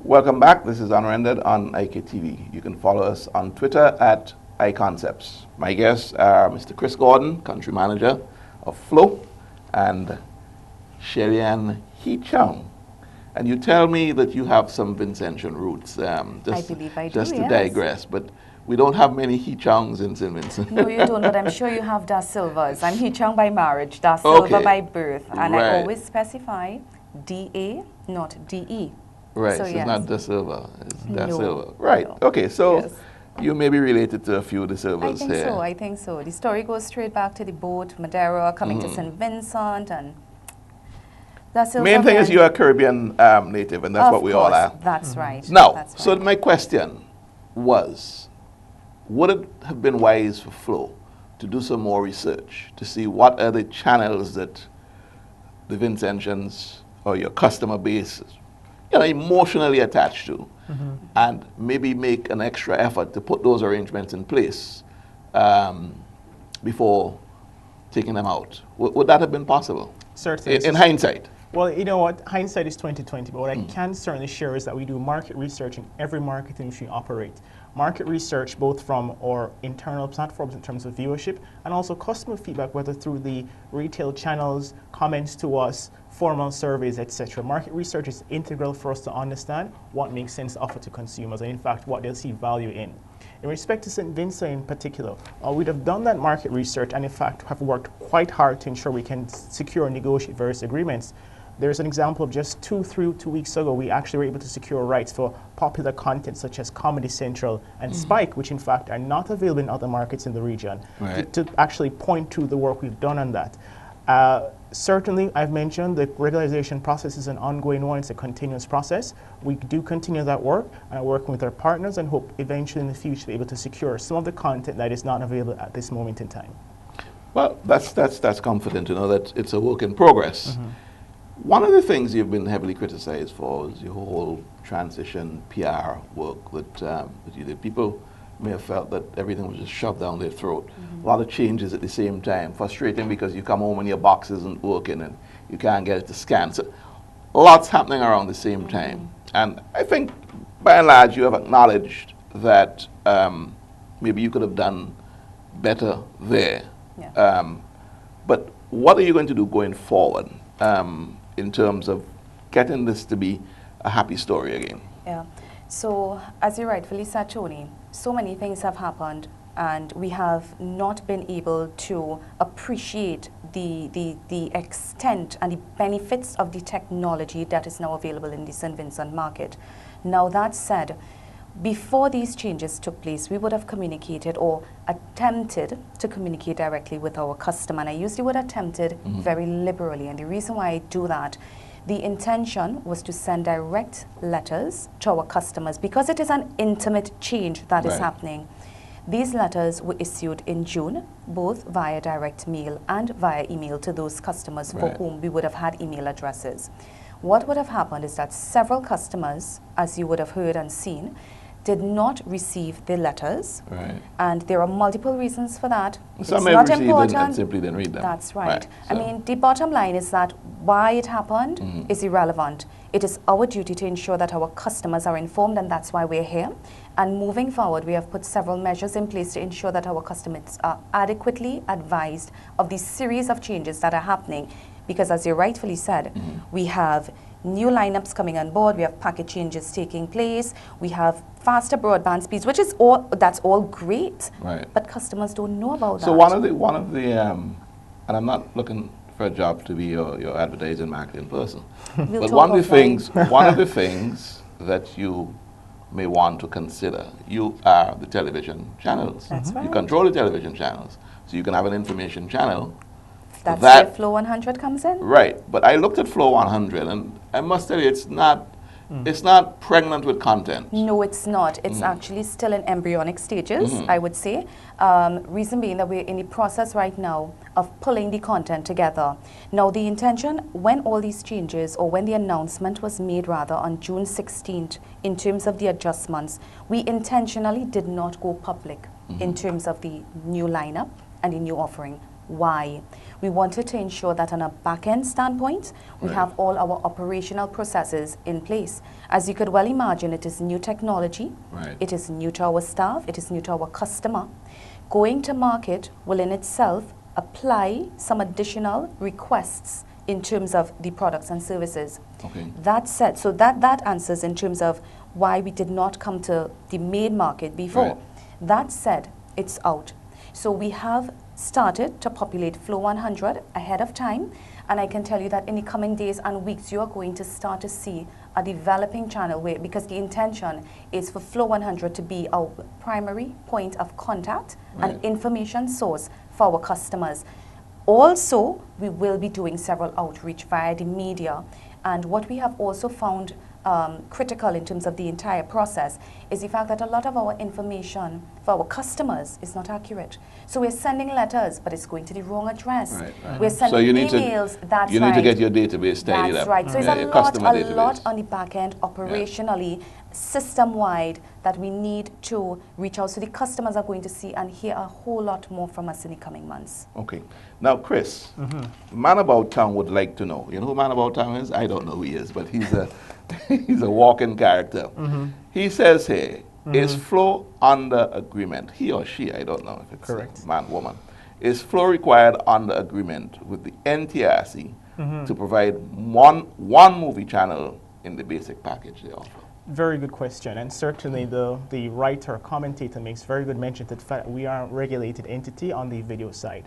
Welcome back. This is Unrendered on IKTV. You can follow us on Twitter at iConcepts. My guests are Mr. Chris Gordon, Country Manager of Flow, and Shelly-Ann Hee Chung. And you tell me that you have some Vincentian roots. I believe I do, Just to yes. digress, but we don't have many Hee Chungs in St. Vincent. No, you don't, but I'm sure you have Da Silvas. I'm Hee Chung by marriage, Da Silva by birth. And I always specify D-A, not D-E. Right, so it's yes. not Da Silva, it's Da No, Silva. Right, no. okay, so Yes. you may be related to a few of the Silvas here. I think so. The story goes straight back to the boat, Madeira, coming to St. Vincent, and Da Silva. Main thing is you are Caribbean native, and that's what we all are. That's right. Now, That's so right. my question was, would it have been wise for Flo to do some more research to see what are the channels that the Vincentians or your customer base is, emotionally attached to, and maybe make an extra effort to put those arrangements in place before taking them out? Would that have been possible? Certainly. In hindsight. Well, you know what? Hindsight is 20/20, but what I can certainly share is that we do market research in every market in which we operate. Market research both from our internal platforms in terms of viewership and also customer feedback, whether through the retail channels, comments to us, formal surveys, etc. Market research is integral for us to understand what makes sense to offer to consumers and in fact what they'll see value in. In respect to St. Vincent in particular, we'd have done that market research and in fact have worked quite hard to ensure we can secure and negotiate various agreements. There's an example of just 2 weeks ago, we actually were able to secure rights for popular content such as Comedy Central and Spike, which in fact are not available in other markets in the region, Right. to actually point to the work we've done on that. Certainly, I've mentioned the regularization process is an ongoing one, it's a continuous process. We do continue that work and are working with our partners and hope eventually in the future to be able to secure some of the content that is not available at this moment in time. Well, that's comforting to know that it's a work in progress. One of the things you've been heavily criticized for is your whole transition PR work that you did. People may have felt that everything was just shoved down their throat. A lot of changes at the same time. Frustrating because you come home and your box isn't working and you can't get it to scan. So lots happening around the same time. And I think by and large you have acknowledged that maybe you could have done better there. Yeah. But what are you going to do going forward in terms of getting this to be a happy story again? Yeah. So, as you rightfully said, Tony, so many things have happened and we have not been able to appreciate the extent and the benefits of the technology that is now available in the St. Vincent market. Now, that said, before these changes took place, we would have communicated or attempted to communicate directly with our customer. And I use the word attempted very liberally. And the reason why I do that, the intention was to send direct letters to our customers because it is an intimate change that is happening. These letters were issued in June, both via direct mail and via email to those customers for whom we would have had email addresses. What would have happened is that several customers, as you would have heard and seen, did not receive the letters, and there are multiple reasons for that. Some it's not important. And simply didn't read them. That's right. So I mean, the bottom line is that why it happened is irrelevant. It is our duty to ensure that our customers are informed, and that's why we're here. And moving forward, we have put several measures in place to ensure that our customers are adequately advised of the series of changes that are happening. Because as you rightfully said, we have new lineups coming on board, we have packet changes taking place, we have faster broadband speeds, which is that's all great. But customers don't know about that. So one of the and I'm not looking for a job to be your advertising marketing person. But one of the things that you may want to consider, you are the television channels. That's right. You control the television channels. So you can have an information channel. That's where Flow 100 comes in? Right. But I looked at Flow 100 and I must tell you it's not pregnant with content. No, it's not. It's actually still in embryonic stages, I would say. Reason being that we're in the process right now of pulling the content together. Now, the intention, when all these changes, or when the announcement was made rather on June 16th, in terms of the adjustments, we intentionally did not go public in terms of the new lineup and the new offering. Why? We wanted to ensure that on a back-end standpoint, we Right. have all our operational processes in place. As you could well imagine, it is new technology. Right. It is new to our staff. It is new to our customer. Going to market will in itself apply some additional requests in terms of the products and services. Okay. That said, so that answers in terms of why we did not come to the main market before. Right. That said, it's out. So we have started to populate Flow 100 ahead of time, and I can tell you that in the coming days and weeks, you are going to start to see a developing channel where, because the intention is for Flow 100 to be our primary point of contact Right. and information source for our customers. Also, we will be doing several outreach via the media, and what we have also found critical in terms of the entire process is the fact that a lot of our information for our customers is not accurate. So we're sending letters, but it's going to the wrong address. Right, right. We're So sending you need emails. That's you right. need to get your database tidied That's up. right. So Yeah, there's your a lot, customer database. on the back end, operationally, system-wide, that we need to reach out. So the customers are going to see and hear a whole lot more from us in the coming months. Okay. Now, Chris, Man About Town would like to know. You know who Man About Town is? I don't know who he is, but he's a he's a walking character. He says here, is Flow under agreement? He or she, I don't know if it's Correct. man, woman. Is Flow required under agreement with the NTRC to provide one movie channel in the basic package they offer? Very good question, and certainly the writer, commentator makes very good mention to the fact that we are a regulated entity on the video side.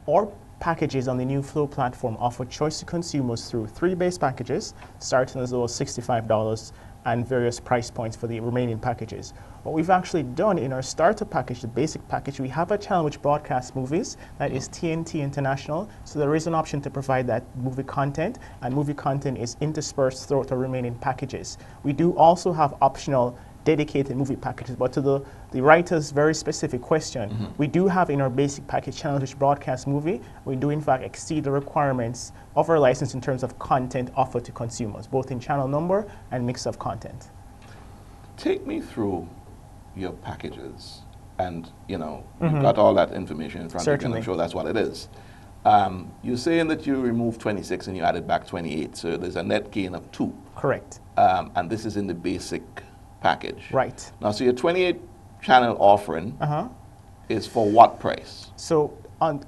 Our packages on the new Flow platform offer choice to consumers through 3 base packages, starting as low as $65 and various price points for the remaining packages. What we've actually done in our starter package, the basic package, we have a channel which broadcasts movies, that is TNT International, so there is an option to provide that movie content, and movie content is interspersed throughout the remaining packages. We do also have optional dedicated movie packages, but to the writer's very specific question, we do have in our basic package channels which broadcast movie. We do in fact exceed the requirements of our license in terms of content offered to consumers, both in channel number and mix of content. Take me through your packages, and you've got all that information in front of you, and Certainly. I'm sure that's what it is. You're saying that you removed 26 and you added back 28, so there's a net gain of 2. Correct. And this is in the basic package. Right. Now, so your 28 channel offering is for what price? So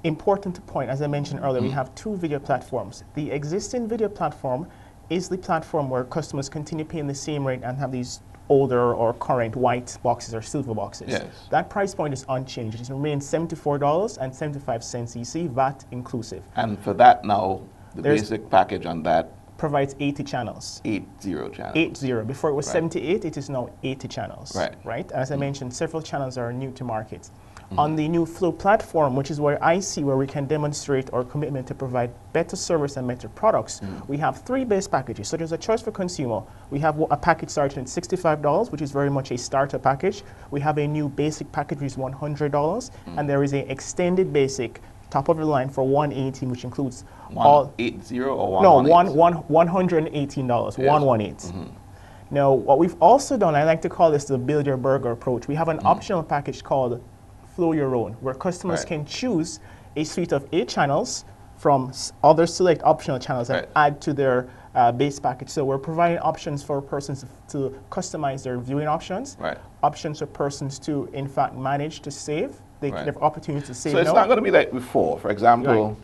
important to point, as I mentioned earlier, we have 2 video platforms. The existing video platform is the platform where customers continue paying the same rate and have these older or current white boxes or silver boxes. Yes. That price point is unchanged. It remains $74.75 EC, VAT inclusive. And for that now, the There's- basic package on that, Provides 80 channels. 80 channels. 80. Before it was Right. 78, it is now 80 channels. Right. As I mentioned, several channels are new to market. On the new Flow platform, which is where I see where we can demonstrate our commitment to provide better service and better products, we have 3 base packages. So there's a choice for consumer. We have a package starting at $65, which is very much a starter package. We have a new basic package, which is $100, and there is an extended basic top of the line for $118, which includes all 180 or no, 118? $118, Yes. 118. Now, what we've also done, I like to call this the build your burger approach. We have an optional package called Flow Your Own, where customers Right. can choose a suite of 8 channels from other select optional channels and Right. add to their base package. So we're providing options for persons to customize their viewing options, Right. options for persons to, in fact, manage to save. They Right. have opportunities to save. So it's now. not going to be like before. For example, Right.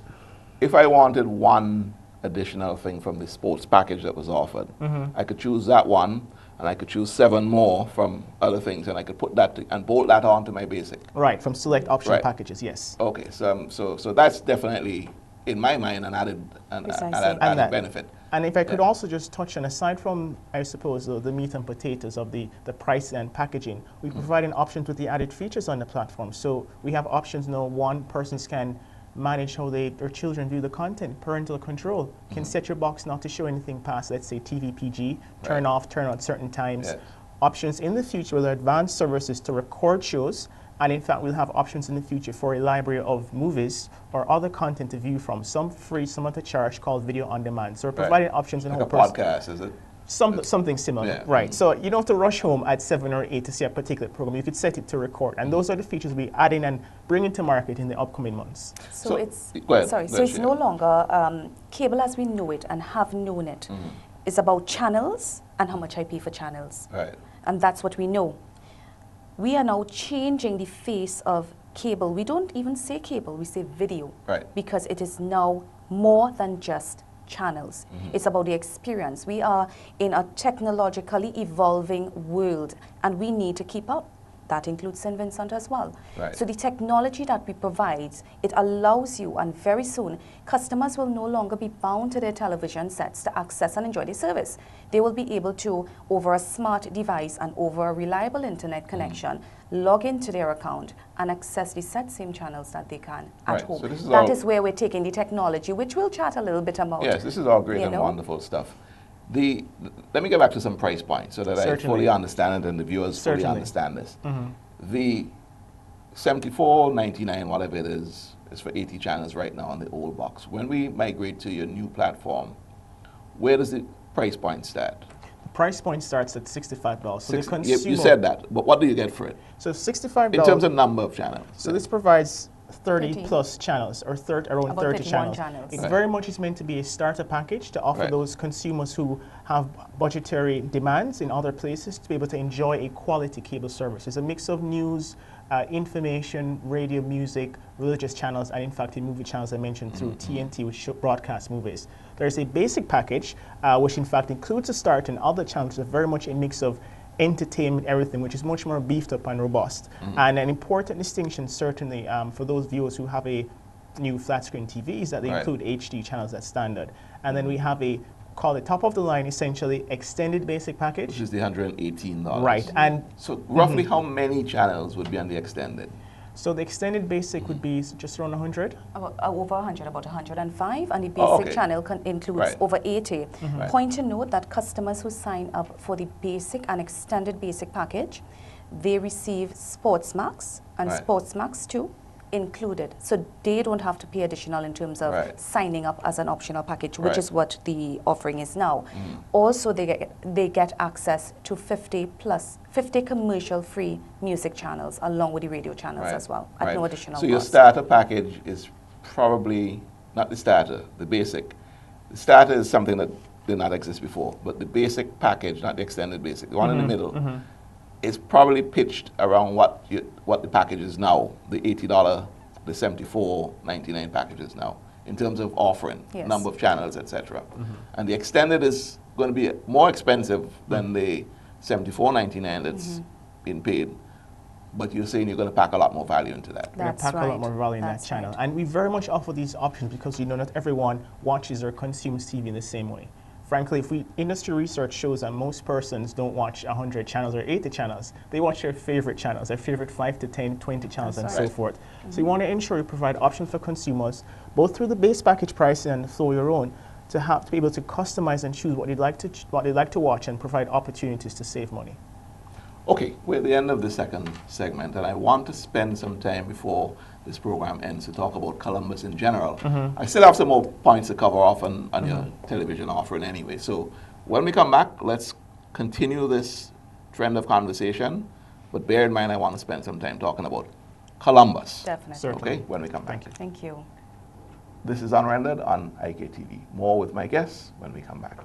if I wanted one additional thing from the sports package that was offered, I could choose that one, and I could choose 7 more from other things, and I could put that and bolt that onto my basic. Right, from select optional Right. packages, yes. Okay, so that's definitely, in my mind, an added Precisely. And that- benefit. And if I could Yeah. also just touch on, aside from, I suppose, the meat and potatoes of the price and packaging, we're providing options with the added features on the platform. So we have options now, one, persons can manage how their children view the content, parental control, can set your box not to show anything past, let's say, TV PG, turn Right. off, turn on certain times. Yes. Options in the future with advanced services to record shows, and in fact, we'll have options in the future for a library of movies or other content to view from, some free, some at a charge, called video on demand. So we're Right. providing options in Like how a person- podcast, is it? Something similar, Yeah. right? So you don't have to rush home at 7 or 8 to see a particular program. You could set it to record, and those are the features we add in and bring into market in the upcoming months. So it's go ahead. sorry. Go So ahead, it's Sheila. no longer cable as we know it and have known it. It's about channels and how much I pay for channels, Right. and that's what we know. We are now changing the face of cable. We don't even say cable; we say video, Right. because it is now more than just channels. It's about the experience. We are in a technologically evolving world, and we need to keep up. That includes St. Vincent as well. Right. So the technology that we provide, it allows you, and very soon, customers will no longer be bound to their television sets to access and enjoy the service. They will be able to, over a smart device and over a reliable internet connection, log into their account and access the same channels that they can at Right. home. So this is That all- is where we're taking the technology, which we'll chat a little bit about. Yes, this is all great you and know? wonderful stuff. Let me get back to some price points so that I Certainly. fully understand it and the viewers fully Certainly. understand this. The $74.99, whatever it is for 80 channels right now on the old box. When we migrate to your new platform, where does the price point start? The price point starts at $65. So the You consumer, said that, but what do you get for it? So $65. In terms of number of channels. So this provides 30 30. plus channels, or around About 30 31 channels. channels. It Right. very much is meant to be a starter package to offer Right. those consumers who have budgetary demands in other places to be able to enjoy a quality cable service. It's a mix of news, information, radio, music, religious channels, and in fact the movie channels I mentioned through TNT, which broadcast movies. There's a basic package, which in fact includes a start and other channels that are very much a mix of entertainment, everything, which is much more beefed up and robust. And an important distinction, certainly, for those viewers who have a new flat screen TV, is that they Right. include HD channels as standard. And then we have a, call it top of the line, essentially, extended basic package. Which is the $118. Right. And So roughly how many channels would be on the extended? so the extended basic would be just around 100. About, over 100, about 105, and the basic Oh, okay. channel includes Right. over 80. Right. Point to note that customers who sign up for the basic and extended basic package, they receive Sports Max and Right. Sports Max 2 included. So they don't have to pay additional in terms of Right. signing up as an optional package, which Right. is what the offering is now. Also, they get access to 50 commercial-free music channels along with the radio channels Right. as well, at Right. no additional So your cost. starter package is probably not the starter, the basic. The starter is something that did not exist before, but the basic package, not the extended basic, the one in the middle, is probably pitched around what the package is now, the $80, the $74.99 package is now, in terms of offering, Yes. number of channels, etc. And the extended is going to be more expensive than the $74.99 that's being paid. But you're saying you're going to pack a lot more value into that. We're going That's to pack a right. lot more value in that That's channel. right. And we very much offer these options because you know not everyone watches or consumes TV in the same way. Frankly, industry research shows that most persons don't watch 100 channels or 80 channels. They watch their favorite channels, their favorite 5 to 10, 20 channels, That's and right. so forth. So we want to ensure we provide options for consumers, both through the base package pricing and Flow Your Own, to be able to customize and choose what they'd like to watch and provide opportunities to save money. Okay, we're at the end of the second segment, and I want to spend some time before this program ends to talk about Columbus in general. I still have some more points to cover off on your television offering anyway. So when we come back, let's continue this trend of conversation. But bear in mind, I want to spend some time talking about Columbus. Definitely. Certainly. Okay, when we come back. Thank you. Thank you. This is Unrendered on IKTV. More with my guests when we come back.